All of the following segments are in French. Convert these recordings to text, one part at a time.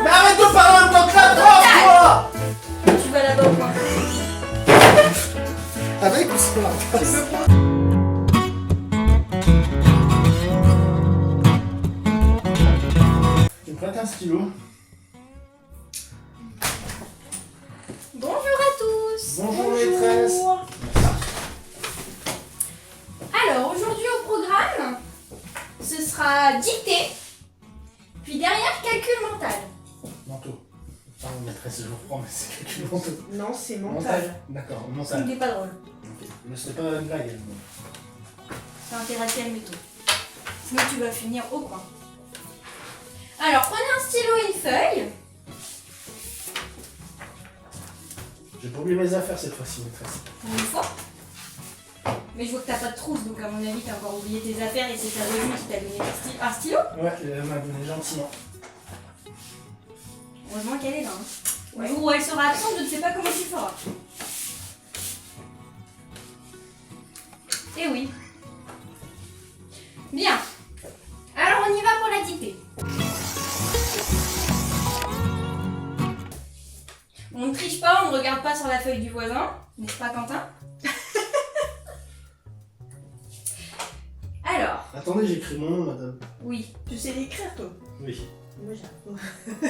Mais arrête de parler en même temps que la prof, toi! Tu vas là-bas au coin. Avec ou sans la classe? Tu me prêtes un stylo? Bonjour à tous. Bonjour maîtresse. Alors aujourd'hui au programme, ce sera dictée, puis derrière calcul mental. Manteau. Pardon maîtresse, je vous reprends, mais c'est calcul manteau. Non, c'est mental. D'accord, Ce mental. n'est pas drôle. Ok. Mais c'était pas une blague. C'est intérêt à le métaux. Sinon tu vas finir au coin. Alors prenez un stylo et une feuille. J'ai pas oublié mes affaires cette fois-ci, maîtresse. Pour une fois. Mais je vois que t'as pas de trousse, donc à mon avis t'as encore oublié tes affaires et c'est ta voisine qui t'a donné un stylo. Ouais, elle m'a donné gentiment. Heureusement qu'elle est là. Hein. Le jour où elle sera absente, je ne sais pas comment tu feras. Eh oui. Bien. Alors on y va pour la dictée. On ne triche pas, on ne regarde pas sur la feuille du voisin, n'est-ce pas Quentin? Alors, Attendez, j'écris mon nom, madame. oui. Tu sais l'écrire, toi? Oui. Moi, j'arrive pas.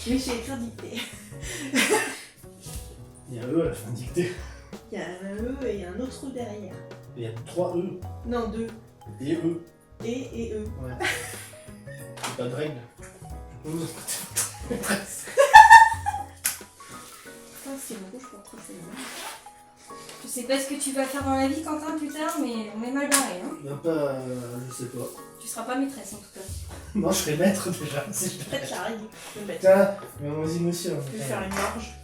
Oui, j'ai écrit dictée. Il y a un E à la fin de dictée. Il y a un E et un autre E derrière. Il y a 3 E Non, 2. et E. Et E. Ouais. C'est pas de règle. Maîtresse. Putain, c'est le rouge pour tracer. Je sais pas ce que tu vas faire dans la vie Quentin plus tard, mais on est mal barré. Hein. Bah pas... je sais pas. Tu seras pas maîtresse en tout cas. Non, je serais maître déjà. Si je Peut-être la règle. Je vais mettre. Tiens, mais vas-y aussi. Je vais faire une marge.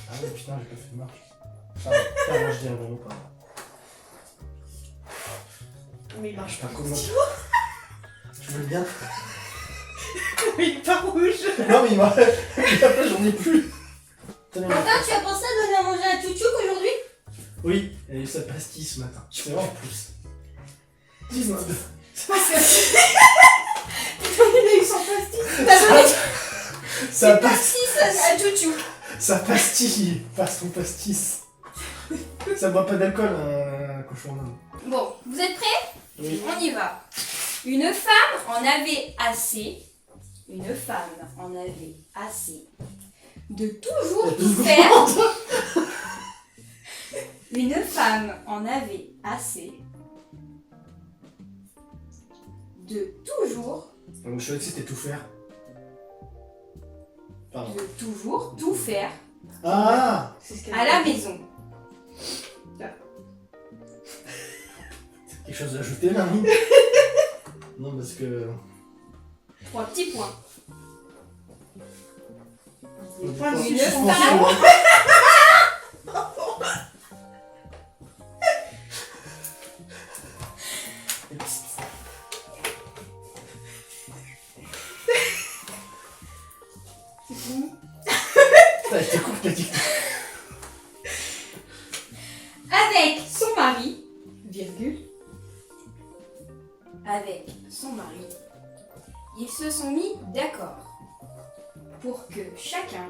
Ah mais putain, j'ai pas fait de marche. Pardon, moi je dis un gros pas. Mais il marche Pas pas. comment. Tu veux le bien? Oui, pas rouge. Non mais il m'a... Après j'en ai plus. Tenez, Quentin, tu as pensé à donner à manger à Tchouchouk aujourd'hui? oui, elle a eu sa pastille ce matin. C'est vrai en plus. Dis-moi. Parce que Il a eu son pastis. t'as donné Ça des pastis à Tchouchouk. Sa pastille, pas son pastis. Ça boit pas d'alcool, un cochon d'homme. Bon, vous êtes prêts? Oui. On y va. Une femme en avait assez. Une femme en avait assez de toujours tout faire. Une femme en avait assez de toujours, Donc je savais que c'était tout faire. Pardon. de toujours tout faire Ah, C'est ce qu'elle à la maison. quelque chose à ajouter là, oui. Non parce que... 3 petits points. Des points de Une suspension. femme. C'est fini. Putain, je te coupe la dictée. Avec son mari, virgule, avec son mari, ils se sont mis d'accord pour que chacun,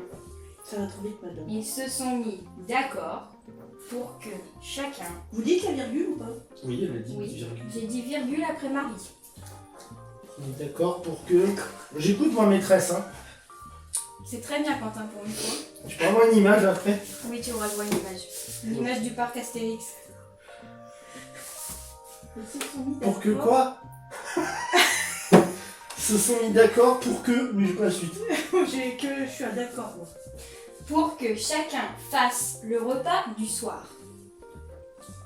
Ça va trop vite, madame. ils se sont mis d'accord pour que chacun, Vous dites la virgule ou pas? Oui, elle a dit oui, virgule. j'ai dit virgule après mari. On est d'accord pour que... J'écoute ma maîtresse, hein. C'est très bien Quentin pour une fois. Tu peux avoir une image après? Oui, tu auras droit à une image. L'image du parc Astérix. Ils se sont mis Pour que d'accord. quoi? Se sont mis d'accord pour que... Mais j'ai pas la suite. J'ai que je suis à d'accord, moi. Pour que chacun fasse le repas du soir.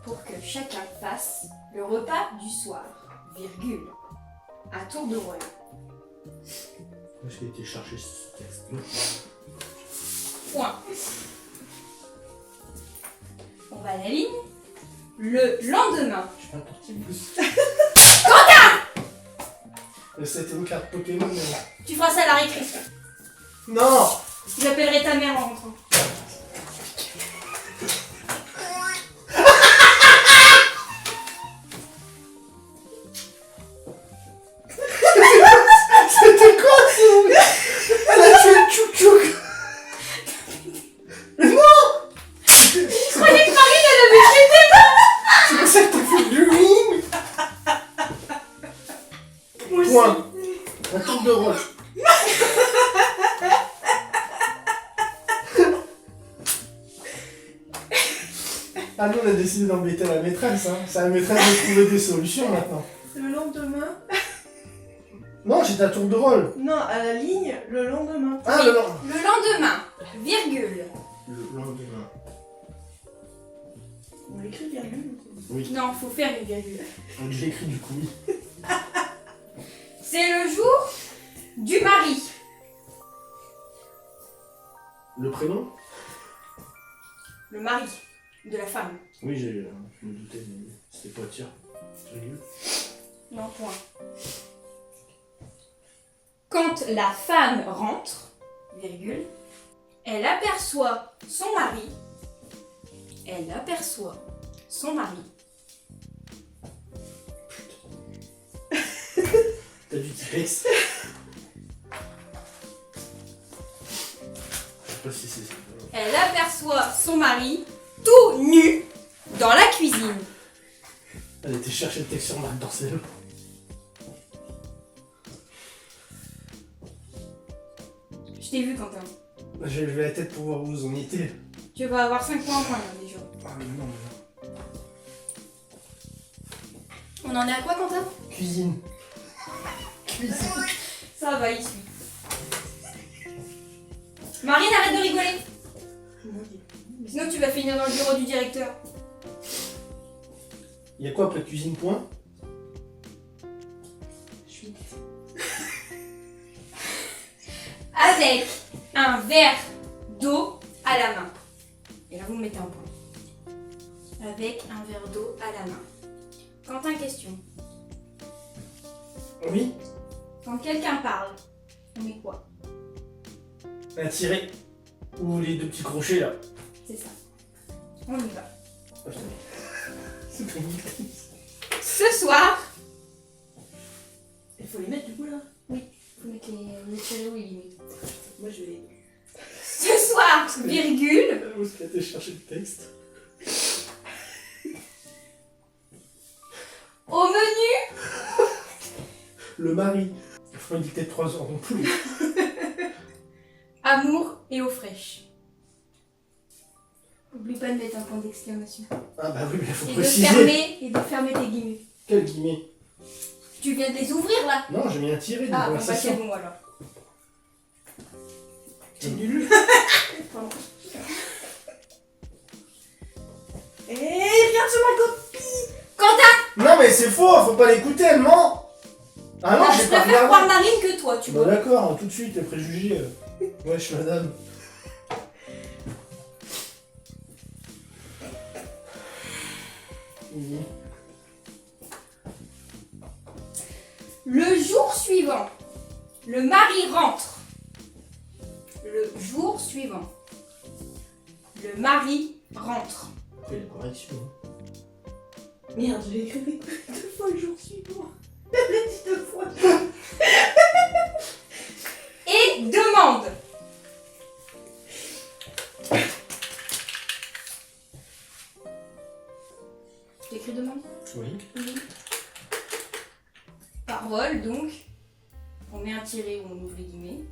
Pour que chacun fasse le repas du soir. Virgule. À tour de rôle. Parce qu'il a été chercher ce texte. Point. On va à la ligne. Le lendemain. Je suis pas parti plus. C'était une carte Pokémon. Mais... Tu feras ça à la récré. Non! J'appellerai ta mère en rentrant. décidé d'embêter la maîtresse, hein. C'est à la maîtresse de trouver des solutions maintenant. Le lendemain. Non, j'ai ta tour de rôle. Non, à la ligne, le lendemain. Ah, Oui. le lendemain. Le lendemain, virgule. Le lendemain. On écrit virgule. Oui. Non, faut faire une virgule. Donc je l'écris du coup, oui. C'est le jour du mari. Le prénom? Le mari de la femme. Oui, je me doutais, mais c'était pas tir. Virgule. Non, point. Quand la femme rentre, virgule, elle aperçoit son mari. Elle aperçoit son mari. T'as du T-Rex? Je sais pas si c'est ça. Elle aperçoit son mari tout nu dans la cuisine. Elle était chercher le texte sur Marc Dorcel. Je t'ai vu, Quentin. J'ai levé la tête pour voir où vous en étiez. Tu vas avoir 5 points en point là, déjà. Ah mais non, On en est à quoi, Quentin? Cuisine. Cuisine. Ça va, il suit. Marine, arrête de rigoler. Mon Dieu. Sinon, tu vas finir dans le bureau du directeur. Il y a quoi après cuisine point? Je suis. Avec un verre d'eau à la main. Et là, vous me mettez un point. Avec un verre d'eau à la main. Quentin, question. Oui. Quand quelqu'un parle, on met quoi? Un tiret. Ou les deux petits crochets là. C'est ça. On y va. Oh, putain. C'est pas une Ce soir, Il faut les mettre du coup là. faut mettre les stylos et les limites. Moi je vais. Ce soir, virgule, Où est-ce qu'elle a été chercher le texte? au menu, Le mari. Faut pas dicter 3 heures non plus. amour et eau fraîche. N'oublie pas de mettre un point d'exclamation. Ah bah oui, mais faut Et préciser. de fermer tes guillemets. Quel guillemet? Tu viens de les ouvrir là? Non, j'ai mis un tiret de Ah, bon, bah c'est conversation. bon alors. C'est nul. Pardon. Et regarde sur ma copie. Quentin, Non mais c'est faux, faut pas l'écouter, elle ment. Ah non, bah, j'ai je pas préfère croire regardé. Marine que toi, tu Bah vois. d'accord, tout de suite, les préjugés. Wesh madame. Oui. Le jour suivant, le mari rentre. Le jour suivant, le mari rentre. Après la correction. Merde, j'ai écrit 2 fois le jour suivant. Elle l'a dit 2 fois. Et demande. T'écris demande? Oui. Parole, donc. On met un tiret ou on ouvre les guillemets.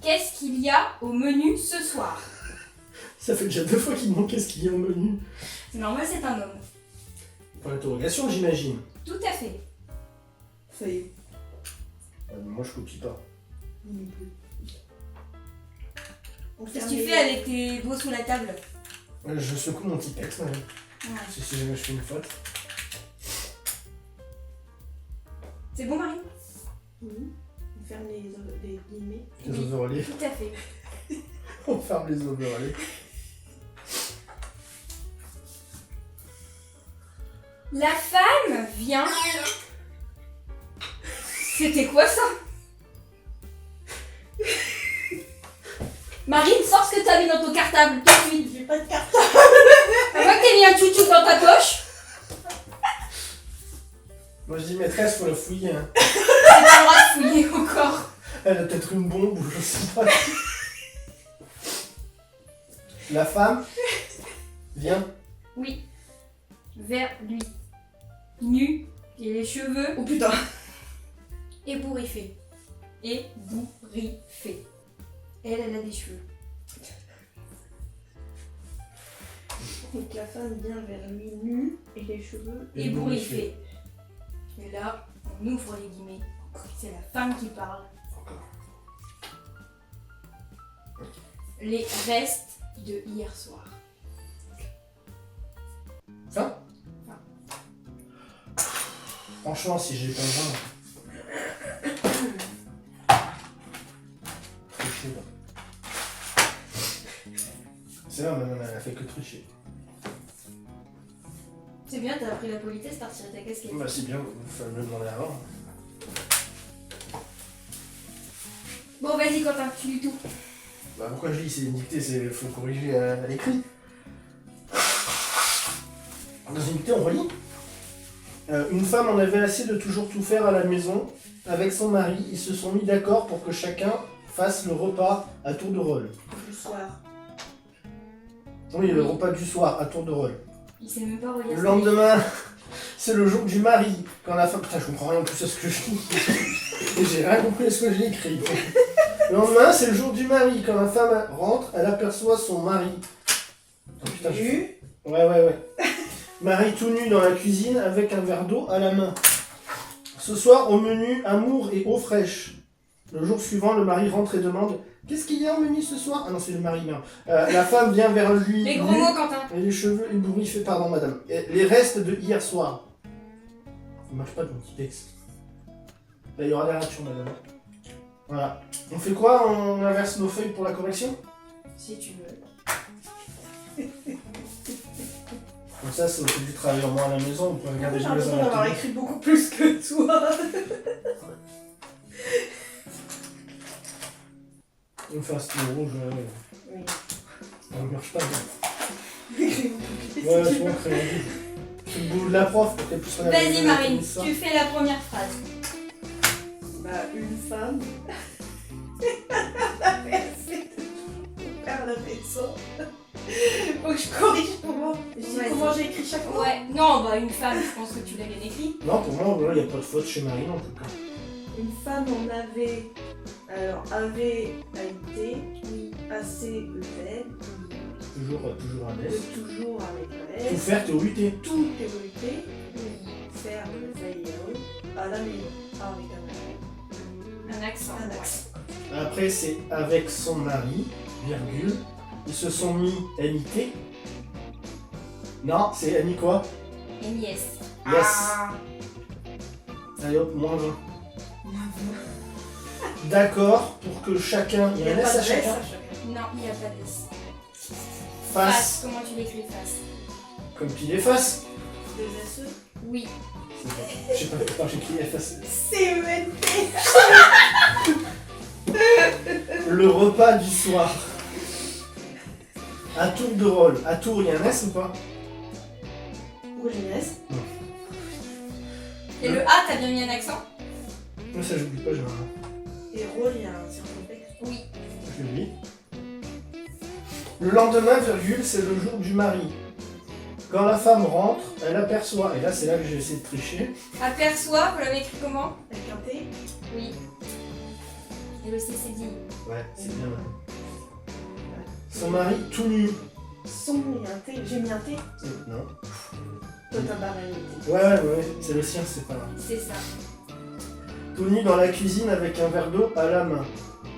Qu'est-ce qu'il y a au menu ce soir? Ça fait déjà 2 fois qu'il me manque ce qu'il y a au menu. C'est normal, c'est un homme. Pour l'interrogation, j'imagine. Tout à fait. Ça y est. Moi je copie pas. Non plus. On Qu'est-ce que ferme tu les- fais avec tes doigts sous la table? Je secoue mon petit texte, madame. Ouais. Si jamais je fais une faute. C'est bon, Marine? Oui. On ferme les guillemets. Les Oui. overlays. Tout à fait. On ferme les overlays. La femme vient. C'était quoi ça? Marine, sors ce que t'as mis dans ton cartable tout de suite. J'ai pas de carte. À moins que t'aies mis un chouchou dans ta poche. Moi je dis maîtresse, faut la fouiller. Hein. J'ai pas le droit de fouiller encore. Elle a peut-être une bombe ou je sais pas. La femme vient. Oui. Vers lui. Nu. Et les cheveux Oh putain. ébouriffés. Ébouriffés. Elle a des cheveux. Donc la femme vient vers lui nue et les cheveux. Ébouriffé. Et là, on ouvre les guillemets. C'est la femme qui parle. Encore. Les restes de hier soir. Ça Franchement, si j'ai pas besoin. Tricher, là. C'est vrai, madame, elle a fait que tricher. C'est bien, t'as appris la politesse, t'as retiré ta casquette. Bah, c'est bien, il fallait me le demander avant. Bon, vas-y, Quentin, tu lis tout. Bah, pourquoi je lis? C'est dicté, il faut corriger à l'écrit. Dans une dictée, on relit. Une femme en avait assez de toujours tout faire à la maison. Avec son mari, ils se sont mis d'accord pour que chacun fasse le repas à tour de rôle. Du soir. Oui, le repas du soir à tour de rôle. Il sait même pas relire Le ça. lendemain, c'est le jour du mari. Quand la femme... Putain, je comprends rien en plus à ce que je lis. Et j'ai rien compris à ce que j'ai écrit. Le lendemain, c'est le jour du mari. Quand la femme rentre, elle aperçoit son mari. Oh, putain, Nu. Ouais. Marie tout nu dans la cuisine avec un verre d'eau à la main. Ce soir, au menu, amour et eau fraîche. Le jour suivant, le mari rentre et demande « Qu'est-ce qu'il y a au menu ce soir ?» Ah non, c'est le mari, merde. La femme vient vers lui. Les gros nue, mots, Quentin. et les cheveux ébouriffés, pardon madame. Et les restes de hier soir. Ça marche pas de mon petit texte. Là, il y aura des ratures, madame. Voilà. On fait quoi? On inverse nos feuilles pour la correction? Si tu veux. Comme ça fait du travail en moins à la maison. On peut regarder J'ai les l'impression maisons d'avoir écrit beaucoup plus que toi. On fait un stylo rouge, Oui. ça ne marche pas bien. Écrit beaucoup plus. Ouais, c'est bon, crayon rouge. C'est le boulot de la prof pour qu'elle puisse regarder. Vas-y, les Marine, comme ça. tu fais la première phrase. Bah, une femme. Merci de faire la maison. Faut que je corrige comment. Je dis Vas-y. comment j'ai écrit chaque fois. Ouais, non, bah une femme, je pense que tu l'as bien écrit. Non, pour moi, il n'y a pas de faute chez Marine en tout cas. Une femme en avait. Alors, avait a été. Oui. Assez ET. Toujours à l'aise. Toujours avec Tout la S. faire, t'es au 8 Tout évolué. Faire le faillot. À la maison. Avec Un accent. un accent. Après, c'est avec son mari, virgule. Ils se sont mis NIT. Non, c'est Annie quoi? Et nièce. Yes. Ah. Allez hop, moins 20. D'accord, pour que chacun. Il y a un S à chacun. Non, il n'y a pas de S. Face. Comment tu l'écris, face? Comme pile et face. Deux SE. Oui. C'est pas- Je sais pas pourquoi j'écris FAC. CENT. Le repas du soir. À tour de rôle. À tour, il y a un S ou pas? Pourquoi j'ai une S? Et le A, t'as bien mis un accent? Moi, ça, j'oublie pas, j'ai un. Et rôle, il y a un circonflexe. Oui. Je l'oublie. Le lendemain, virgule, c'est le jour du mari. Quand la femme rentre, elle aperçoit, et là c'est là que j'ai essayé de tricher, Aperçoit, vous l'avez écrit comment? Avec un T. Oui. Et le C, c'est dit. ouais, c'est bien. Son mari tout nu. Son, il y a un T. J'ai mis un T. Non. Toi, t'as barré le T. Ouais, c'est le sien, c'est pas grave. C'est ça. Tout nu dans la cuisine avec un verre d'eau à la main.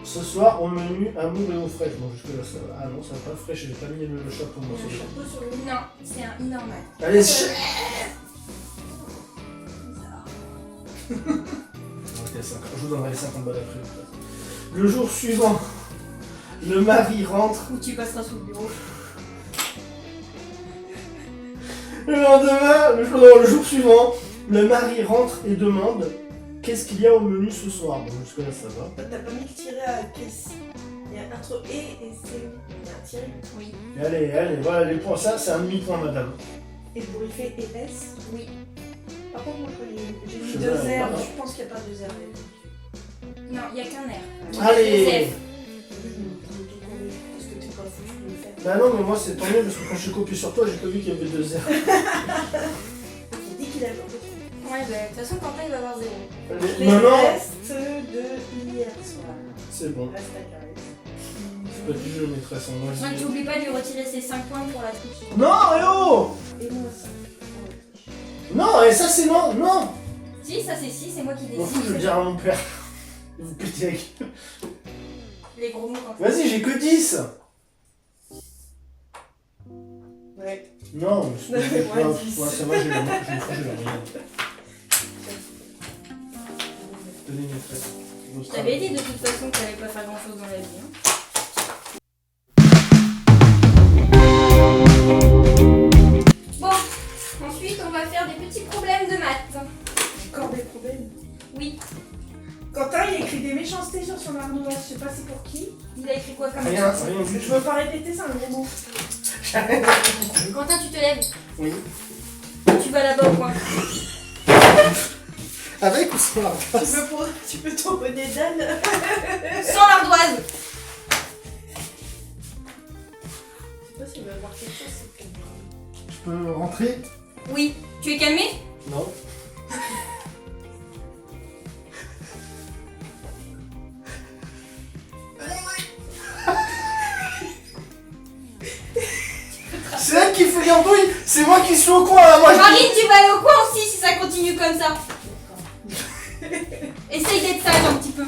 Ce soir, au menu, amour et eau fraîche. Bon, jusque là, ça va. Ah non, ça va pas fraîche, j'ai pas mis le chapeau, moi, Il y a un c'est chapeau sur le Non, c'est un I normal. Allez, Ok, je vous donnerai les 50 balles après. Le jour suivant, le mari rentre. Ou tu passeras sous le bureau. Le lendemain, le jour suivant, le mari rentre et demande qu'est-ce qu'il y a au menu ce soir. Bon, jusque là, ça va. T'as pas mis le tiret à caisse. Il y a entre E et C. Il y a un tiret. Oui. Et allez, voilà les points. Ça, c'est un demi-point, madame. Et pour il fait et S. Oui. Par contre, moi, j'ai Je mis sais deux pas, R. voilà. Je pense qu'il n'y a pas deux R. Non, il n'y a qu'un R. Allez. Je me parce que t'es pas foutu de le faire. Bah non, mais moi, c'est tant mieux parce que quand je suis copié sur toi, j'ai pas vu qu'il y avait 2 R. Il dit qu'il a le Ouais, bah, de toute façon, Quentin, il va avoir 0. Les Non, non, restes de hier soir. c'est bon. Reste à caresse. C'est pas du jeu, maîtresse. Moi, Ouais, je... t'oublies pas de lui retirer ses 5 points pour la triche. Non, eh oh! Et moi, ça. Non, et ça c'est non, non! Si, ça c'est si, c'est moi qui M'en fous, je vais le décide. dire à mon père. Vous pétez avec. Les gros mots quand Vas-y, j'ai que 10! Ouais. Non, mais Non, c'est mais pas moi, grave. 10. Ouais, ça va, j'ai la moyenne. Tenez, maîtresse. Je t'avais dit de toute façon que t'allais pas faire grand chose dans la vie. Hein. Bon, ensuite on va faire des petits problèmes de maths. Encore des problèmes. Oui, Quentin, il écrit des méchancetés sur son ardoise, je sais pas c'est pour qui. il a écrit quoi comme Rien, chose rien du Je tout. veux pas répéter ça, un gros mot. Quentin, tu te lèves. Oui. Tu vas là-bas au coin. Avec ou sans la Tu peux tomber d'âne. Sans l'ardoise. Je sais pas s'il va avoir quelque chose. c'est que- Je peux rentrer? Oui, tu es calmé? Non. C'est elle qui fait l'andouille, c'est moi qui suis au coin là, moi je Marine, tu vas aller au coin aussi si ça continue comme ça. Essaye d'être sage un petit peu.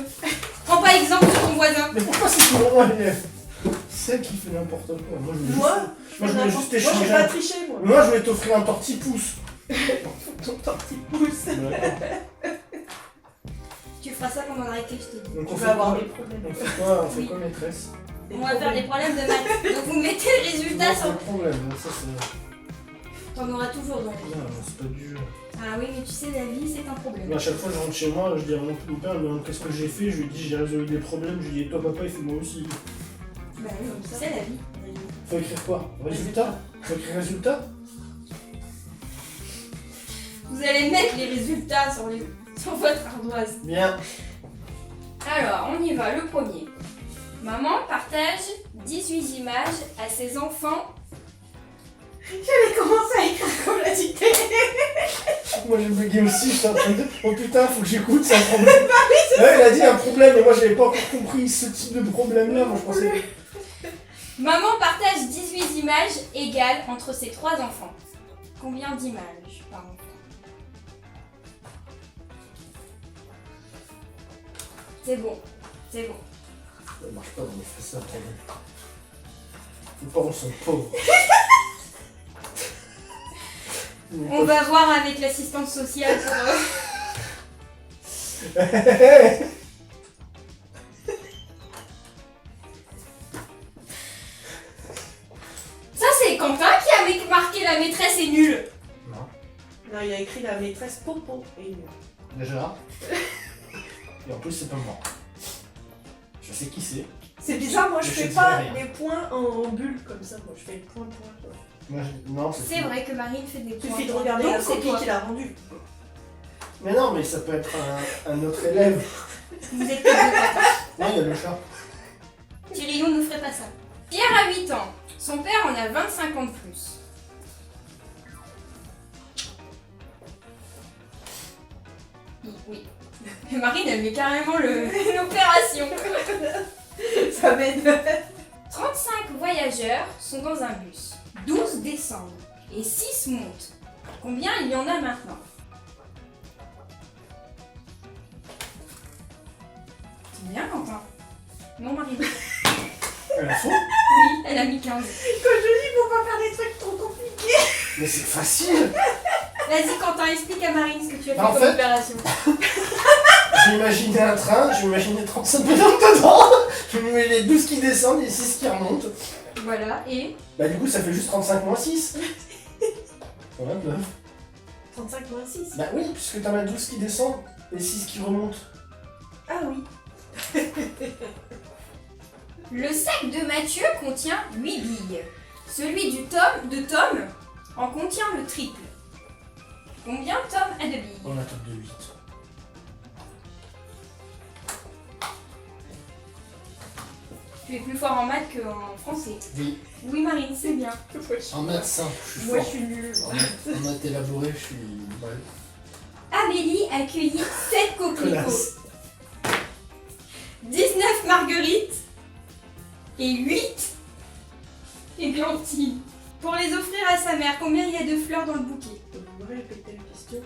Prends pas exemple sur ton voisin. Mais pourquoi c'est toujours moi l'élève? C'est elle qui fait n'importe quoi. Moi je voulais Moi, juste j'ai échanger. pas triché, moi. Moi je voulais t'offrir un tortille-pouce. Ton petit pouce. Tu feras ça pendant la récré, je te dis. Donc Tu on vas fait avoir quoi? des problèmes. On fait quoi? On fait Oui. quoi, maîtresse? On va faire des problèmes de maths. Donc vous mettez le résultat Non, c'est sur... le problème, ça c'est... T'en auras toujours dans la vie. Non, c'est pas du jeu. Ah oui, mais tu sais, la vie, c'est un problème. Mais à chaque fois je rentre chez moi, je dis à mon père, il me demande qu'est-ce que j'ai fait, je lui dis j'ai résolu des problèmes, je lui dis et toi papa il fait moi aussi. Bah oui, c'est la vie. Faut écrire quoi? Résultat? Faut écrire résultat? Vous allez mettre les résultats sur votre ardoise. Bien. Alors, on y va, le premier. Maman partage 18 images à ses enfants. J'avais commencé à écrire comme la dictée. Moi j'ai bugué aussi, j'étais en train de dire oh putain faut que j'écoute, c'est un problème. Ouais, il a dit un problème mais moi j'avais pas encore compris ce type de problème là, moi je pensais... Maman partage 18 images égales entre ses 3 enfants. Combien d'images par enfant? C'est bon, c'est bon. Ça marche pas dans mes frères, c'est un problème. Les parents sont pauvres. On va voir avec l'assistante sociale pour... Ça, c'est Quentin qui a marqué la maîtresse est nulle. Non. Non, il a écrit la maîtresse Popo. Et Déjà. Et en plus c'est pas moi. Je sais qui c'est. c'est bizarre, moi je Je fais sais pas rien. les points en bulle comme ça. Moi je fais le point. Moi, non, C'est vrai que Marine fait des Il points. suffit de regarder Donc, la c'est copie toi. qu'il a rendue. Mais non, mais ça peut être un autre élève. Vous êtes tous deux Quentin. Non, il y a le chat. Thierry ne ferait pas ça. Pierre a 8 ans. Son père en a 25 ans de plus. Oui. Marine, elle met carrément l'opération. Ça m'aide. 35 voyageurs sont dans un bus. 12 descendent et 6 montent. Combien il y en a maintenant? C'est bien, Quentin. Non, Marine. Elle a faux? Oui, elle a mis 15. Quand je dis faut pas faire des trucs trop compliqués. Mais c'est facile. Vas-y, Quentin, explique à Marine ce que tu as fait En comme fait- opération. J'ai imaginé un train, j'ai imaginé 35 personnes dedans. Je me mets les 12 qui descendent et 6 qui remontent. Voilà, et Bah du coup ça fait juste 35 moins 6. 29. 35 moins 6. Bah oui, puisque t'en as 12 qui descendent et 6 qui remontent. Ah oui. le sac de Mathieu contient 8 billes. Celui de Tom en contient le triple. Combien Tom a de billes? On a top de 8. Tu es plus fort en maths qu'en français. Oui. Oui, Marine, c'est bien. En maths simple, je suis Moi je fort. suis nulle. En maths élaboré, je suis mal. Amélie accueillit 7 coquelicots, Connasse. 19 marguerites et 8 églantines. Pour les offrir à sa mère, combien il y a de fleurs dans le bouquet? Vous pouvez répéter la question?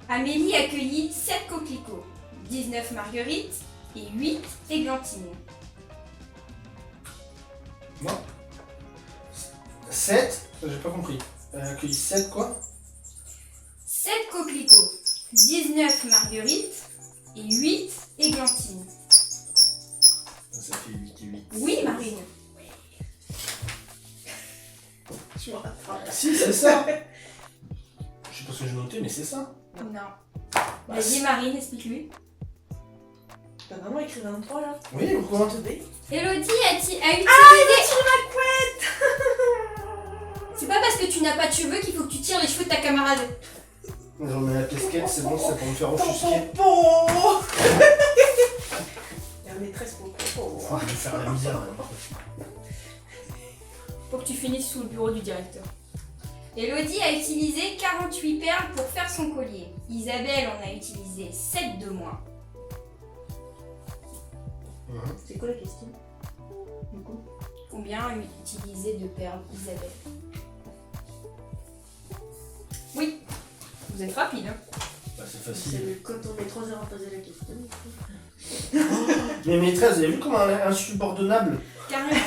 Amélie accueillit 7 coquelicots, 19 marguerites et 8 églantines. Non. 7, j'ai pas compris. Accueilli 7 quoi? 7 coquelicots, 19 marguerites et 8 églantines. Ça fait 8 et 8. Oui, Marine. Je me rattrape. Si, c'est ça. Je sais pas ce que j'ai noté, mais c'est ça. Non. Bah, Vas-y, Marine, explique-lui. T'as vraiment écrit 23 là? Oui, pourquoi? Attendez. Elodie a utilisé... ma couette! C'est pas parce que tu n'as pas de cheveux qu'il faut que tu tires les cheveux de ta camarade. Je remets la casquette, c'est bon, c'est pour me faire Ton offusquer. pompon! La maîtresse pour le pompon. Oh, je vais faire la misère. Hein. Faut que tu finisses sous le bureau du directeur. Elodie a utilisé 48 perles pour faire son collier. Isabelle en a utilisé 7 de moins. C'est quoi la question? Du coup? Combien a utilisé de perles Isabelle? Oui, vous êtes rapide, hein? Bah, c'est C'est facile. quand on met 3 heures à poser la question. Mais maîtresse, vous avez vu comment elle est insubordonnable? Carrément.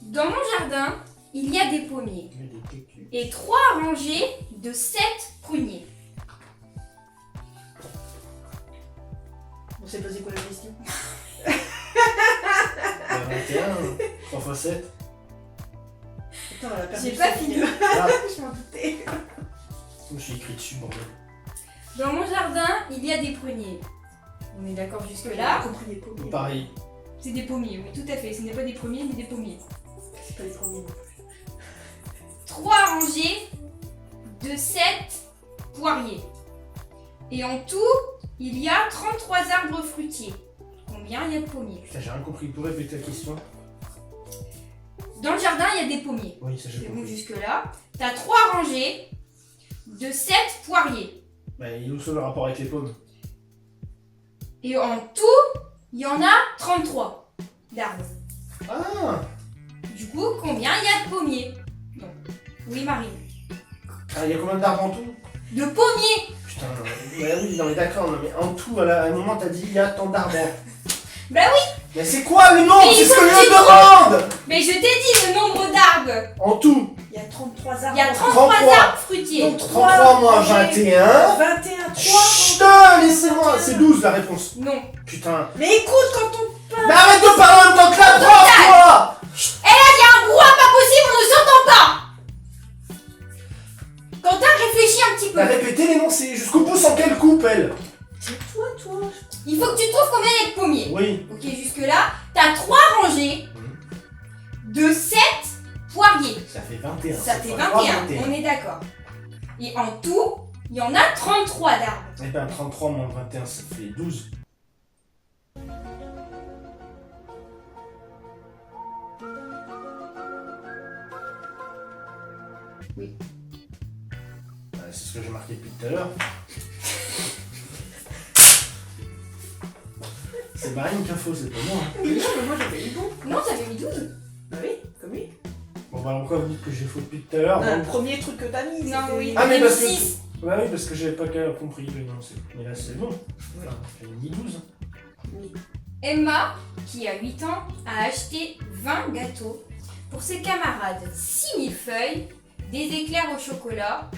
Dans mon jardin, il y a des pommiers et 3 rangées de 7 pruniers. On sait pas c'est quoi la question? 21, 3 x 7. Attends, elle a perdu J'ai pas son fini. fil. Ah, Je m'en doutais. je suis écrit dessus, bordel. Dans mon jardin, il y a des pruniers. On est d'accord J'ai jusque-là? compris les pommiers. Pareil. C'est des pommiers, oui, tout à fait. Ce n'est pas des premiers, mais des pommiers. C'est pas les premiers non plus. 3 rangées de 7 poiriers. Et en tout, il y a 33 arbres fruitiers. Combien il y a de pommiers? Putain, j'ai rien compris. Vous pouvez répéter la question? Dans le jardin, il y a des pommiers. Oui, ça j'ai C'est bon compris. jusque-là. Tu as 3 rangées de 7 poiriers. Bah, il est où ça le rapport avec les pommes? Et en tout, il y en a 33 d'arbres. Ah! Du coup, combien il y a de pommiers? Non. Oui, Marie. Ah, il y a combien d'arbres en tout? De pommiers! Putain, ouais, oui, non mais d'accord, non, mais en tout, à un moment t'as dit il y a tant d'arbres. Bah oui! Mais c'est quoi le nombre? Mais C'est il ce faut que que je tu demande! Mais je t'ai dit le nombre d'arbres! En tout, Il y a 33 arbres. Il y a 33 33. arbres fruitiers. Donc 33 moins 21. 21, 3. Chut, laissez-moi, c'est 12 la réponse. Non. Putain. Mais écoute quand on parle. Mais arrête de parler en même temps que la prof, toi! Il y a un brouhaha pas possible, on ne s'entend pas! Quentin, réfléchis un petit peu. Bah répétez l'énoncé, jusqu'au bout sans qu'elle coupe, elle. C'est toi. Il faut que tu trouves combien il y a de pommiers. Oui. Ok, jusque-là, t'as 3 rangées de 7 poiriers. Ça fait 21. Ça fait fois 21, on est d'accord. Et en tout, il y en a 33 d'arbres. Eh ben 33 moins 21, ça fait 12. Oui. C'est ce que j'ai marqué depuis tout à l'heure. C'est Marine qui a faux, c'est pas moi. Hein. Oui, mais moi j'avais eu bon. Non, t'avais mis 12. Bah oui, comme lui. Bon bah pourquoi vous dites que j'ai faux depuis tout à l'heure? Le Donc- premier truc que t'as mis. Non, c'était- oui. Ah mais T'avais parce mis que... 6. Bah oui, parce que j'avais pas compris l'énoncé. Mais là c'est bon. Enfin, j'ai mis 12. Oui. Emma, qui a 8 ans, a acheté 20 gâteaux pour ses camarades, 6000 feuilles, des éclairs au chocolat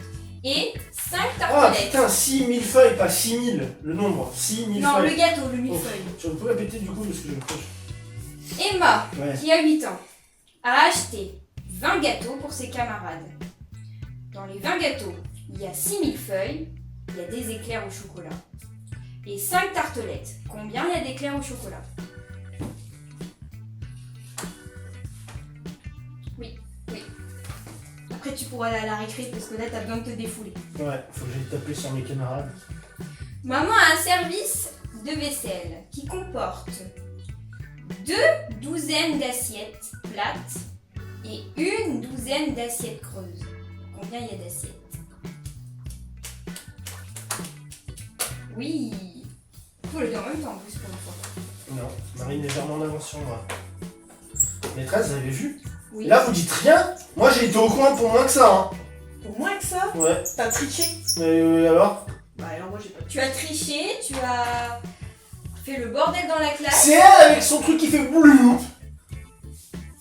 et 5 Ah tartelettes. putain, 6000 feuilles, pas 6000. Le nombre, 6000 Non, le feuilles. gâteau, le Oh, millefeuille. tu peux répéter du coup parce que je me proche. Emma, Ouais. qui a 8 ans, a acheté 20 gâteaux pour ses camarades. Dans les 20 gâteaux, il y a 6000 feuilles, il y a des éclairs au chocolat et 5 tartelettes. Combien il y a d'éclairs au chocolat? Oui, oui. Après, tu pourras aller à la récré parce que là, t'as besoin de te défouler. Ouais, faut que j'aille taper sur mes camarades. Maman a un service de vaisselle qui comporte 2 douzaines d'assiettes plates et 1 douzaine d'assiettes creuses. Combien il y a d'assiettes? Oui. Faut le dire en même temps en plus pour une fois. Non, Marine est légèrement en avance sur moi. Maîtresse, vous avez vu? Oui. Et là, vous dites rien. Moi, j'ai été au coin pour moins que ça. Hein. Pour moins que ça, Ouais. t'as triché. Mais alors? Bah alors moi j'ai pas Tu as triché, tu as fait le bordel dans la classe. C'est elle avec son truc qui fait boulou.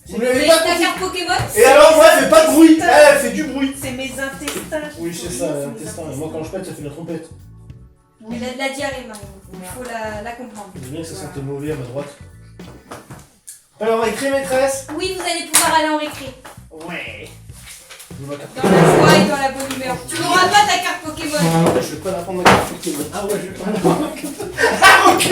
Vous Mais l'avez pas ta compris. carte Pokémon. Et alors, moi, elle fait pas de bruit. Elle fait du bruit. C'est mes intestins. Oui, c'est ça, l'intestin. Et moi, quand je pète, ça fait la trompette. Elle a de la diarrhée, Marion. Il faut la comprendre. C'est bien que ça sentait mauvais à ma droite. Alors, récré, maîtresse? Oui, vous allez pouvoir aller en récré. Ouais. Je vois Dans la joie et dans la bonne humeur. Tu n'auras pas ta carte Pokémon. Je vais pas la prendre ma carte Pokémon. Ah ouais, je vais pas la prendre ma carte. Ah ok.